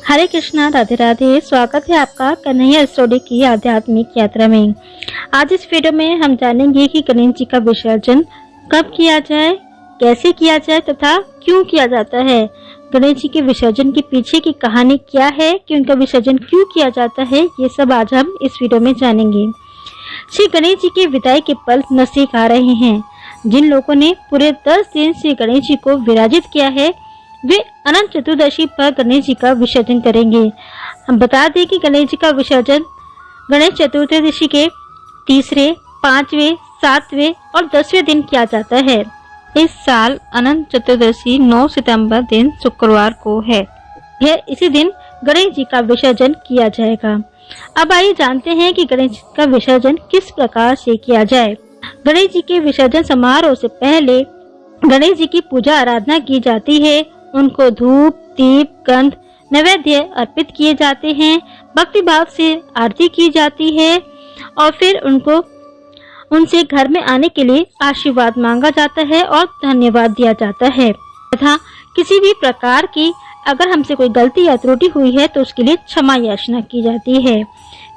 हरे कृष्णा, राधे राधे। स्वागत है आपका कन्हैया स्टोरी की आध्यात्मिक यात्रा में। आज इस वीडियो में हम जानेंगे कि गणेश जी का विसर्जन कब किया जाए, कैसे किया जाए तथा क्यों किया जाता है। गणेश जी के विसर्जन के पीछे की कहानी क्या है कि उनका विसर्जन क्यों किया जाता है, ये सब आज हम इस वीडियो में जानेंगे। श्री गणेश जी के विदाई के पल नजदीक आ रहे हैं। जिन लोगों ने पूरे 10 दिन श्री गणेश जी को विराजित किया है वे अनंत चतुर्दशी पर गणेश जी का विसर्जन करेंगे। हम बता दें कि गणेश जी का विसर्जन गणेश चतुर्दशी के तीसरे, 5वें, 7वें और 10वें दिन किया जाता है। इस साल अनंत चतुर्दशी 9 सितंबर दिन शुक्रवार को है। इसी दिन गणेश जी का विसर्जन किया जाएगा। अब आइए जानते हैं कि गणेश जी का विसर्जन किस प्रकार से किया जाए। गणेश जी के विसर्जन समारोह से पहले गणेश जी की पूजा आराधना की जाती है। उनको धूप, दीप, गंध, नैवेद्य अर्पित किए जाते हैं। भक्ति भाव से आरती की जाती है और फिर उनसे घर में आने के लिए आशीर्वाद मांगा जाता है और धन्यवाद दिया जाता है तथा किसी भी प्रकार की अगर हमसे कोई गलती या त्रुटि हुई है तो उसके लिए क्षमा याचना की जाती है।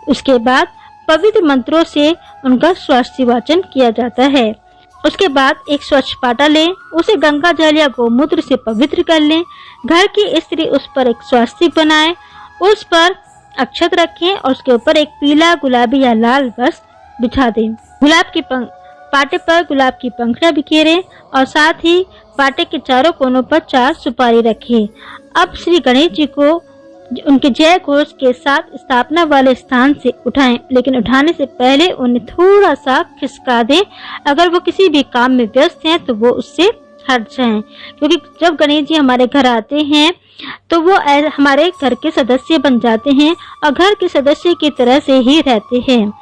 उसके बाद पवित्र मंत्रों से उनका स्वास्थ्य वाचन किया जाता है। उसके बाद एक स्वच्छ पाटा लें, उसे गंगा जल या गोमूत्र से पवित्र कर लें। घर की स्त्री उस पर एक स्वास्तिक बनाए, उस पर अक्षत रखें और उसके ऊपर एक पीला, गुलाबी या लाल वस्त्र बिछा दें। पाटे पर गुलाब की पंखुड़ियां बिखेरें और साथ ही पाटे के चारों कोनों पर 4 सुपारी रखें। अब श्री गणेश जी को उनके जय घोष के साथ स्थापना वाले स्थान से उठाएं, लेकिन उठाने से पहले उन्हें थोड़ा सा खिसका दें। अगर वो किसी भी काम में व्यस्त हैं तो वो उससे हट जाएं, क्योंकि जब गणेश जी हमारे घर आते हैं तो वो हमारे घर के सदस्य बन जाते हैं और घर के सदस्य की तरह से ही रहते हैं।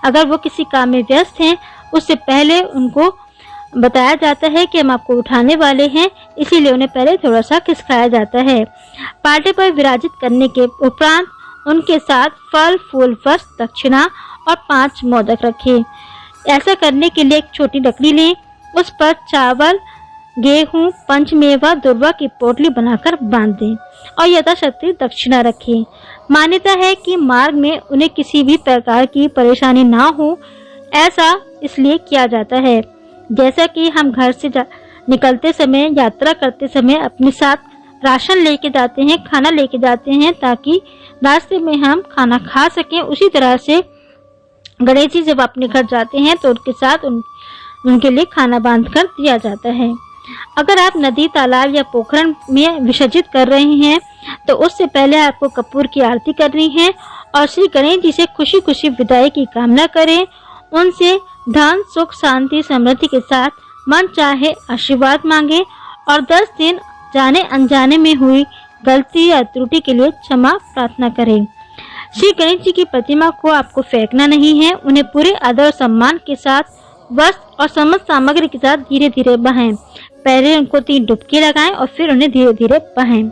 अगर वो किसी काम में व्यस्त हैं उससे पहले उनको बताया जाता है कि हम आपको उठाने वाले हैं, इसीलिए उन्हें पहले थोड़ा सा खिसकाया जाता है। पाटे पर विराजित करने के उपरांत उनके साथ फल, फूल, वस्त्र, दक्षिणा और 5 मोदक रखें। ऐसा करने के लिए एक छोटी लकड़ी लें, उस पर चावल, गेहूं, पंचमेवा, दुर्वा की पोटली बनाकर बांध दें और यथाशक्ति दक्षिणा रखें। मान्यता है कि मार्ग में उन्हें किसी भी प्रकार की परेशानी ना हो, ऐसा इसलिए किया जाता है। जैसा कि हम घर से निकलते समय, यात्रा करते समय अपने साथ राशन लेके जाते हैं, खाना लेके जाते हैं ताकि रास्ते में हम खाना खा सकें, उसी तरह से गणेश जी जब अपने घर जाते हैं तो उनके साथ उनके लिए खाना बांध कर दिया जाता है। अगर आप नदी, तालाब या पोखरण में विसर्जित कर रहे हैं तो उससे पहले आपको कपूर की आरती करनी है और श्री गणेश जी से खुशी खुशी विदाई की कामना करें। उनसे धन, सुख, शांति, समृद्धि के साथ मन चाहे आशीर्वाद मांगे और 10 दिन जाने अनजाने में हुई गलती या त्रुटि के लिए क्षमा प्रार्थना करें। श्री गणेश जी की प्रतिमा को आपको फेंकना नहीं है, उन्हें पूरे आदर और सम्मान के साथ वस्त्र और समस्त सामग्री के साथ धीरे धीरे बहाएं। पहले उनको 3 डुबकी लगाएं और फिर उन्हें धीरे धीरे बहाएं।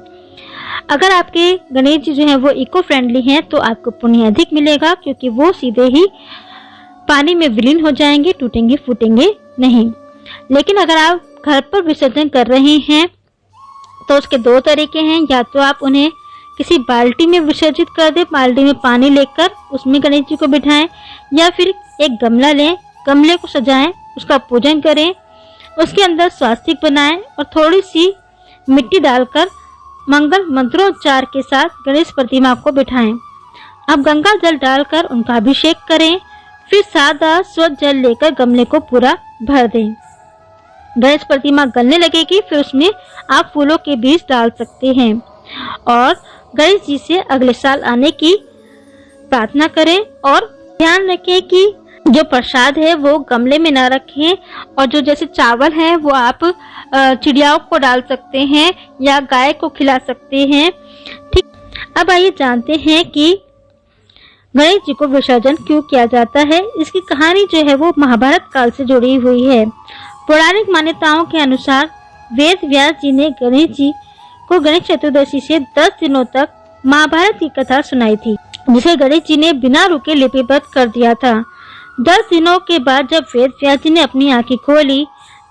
अगर आपके गणेश जी जो है वो इको फ्रेंडली हैं तो आपको पुण्य अधिक मिलेगा, क्योंकि वो सीधे ही पानी में विलीन हो जाएंगे, टूटेंगे फूटेंगे नहीं। लेकिन अगर आप घर पर विसर्जन कर रहे हैं तो उसके 2 तरीके हैं। या तो आप उन्हें किसी बाल्टी में विसर्जित कर दें, बाल्टी में पानी लेकर उसमें गणेश जी को बिठाएं, या फिर एक गमला लें, गमले को सजाएं, उसका पूजन करें, उसके अंदर स्वास्तिक बनाएं और थोड़ी सी मिट्टी डालकर मंगल मंत्रोच्चार के साथ गणेश प्रतिमा को बिठाएं। अब गंगा जल डालकर उनका अभिषेक करें, फिर सादा स्वच्छ जल लेकर गमले को पूरा भर दें। गणेश प्रतिमा गलने लगेगी, फिर उसमें आप फूलों के बीज डाल सकते हैं और गणेश जी से अगले साल आने की प्रार्थना करें। और ध्यान रखें कि जो प्रसाद है वो गमले में ना रखें और जो जैसे चावल है वो आप चिड़ियाओं को डाल सकते हैं या गाय को खिला सकते हैं। ठीक, अब आइए जानते हैं कि गणेश जी को विसर्जन क्यों किया जाता है। इसकी कहानी जो है वो महाभारत काल से जुड़ी हुई है। पौराणिक मान्यताओं के अनुसार वेद व्यास जी ने गणेश जी को गणेश चतुर्दशी से 10 दिनों तक महाभारत की कथा सुनाई थी, जिसे गणेश जी ने बिना रुके लिपिबद्ध कर दिया था। 10 दिनों के बाद जब वेद व्यास जी ने अपनी आंखें खोली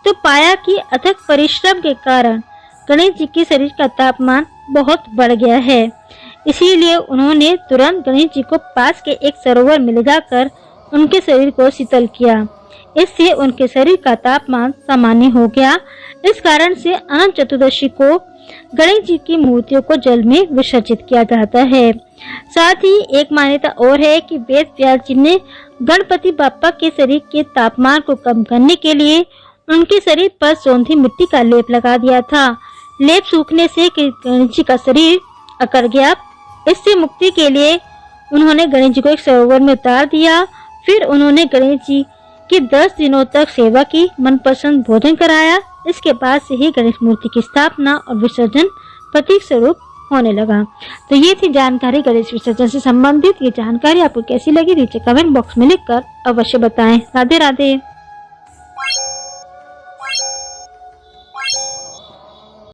तो पाया कि अथक परिश्रम के कारण गणेश जी के शरीर का तापमान बहुत बढ़ गया है। इसीलिए उन्होंने तुरंत गणेश जी को पास के एक सरोवर में ले जाकर उनके शरीर को शीतल किया। इससे उनके शरीर का तापमान सामान्य हो गया। इस कारण से अनंत चतुर्दशी को गणेश जी की मूर्तियों को जल में विसर्जित किया जाता है। साथ ही एक मान्यता और है कि वेद व्यास जी ने गणपति बाप्पा के शरीर के तापमान को कम करने के लिए उनके शरीर पर सौंधी मिट्टी का लेप लगा दिया था। लेप सूखने से गणेश जी का शरीर अकड़ गया। इससे मुक्ति के लिए उन्होंने गणेश जी को एक सरोवर में उतार दिया। फिर उन्होंने गणेश जी की 10 दिनों तक सेवा की, मनपसंद भोजन कराया। इसके बाद से ही गणेश मूर्ति की स्थापना और विसर्जन प्रतीक स्वरूप होने लगा। तो ये थी जानकारी गणेश विसर्जन से संबंधित। ये जानकारी आपको कैसी लगी नीचे कमेंट बॉक्स में लिखकर अवश्य बताएं। राधे राधे।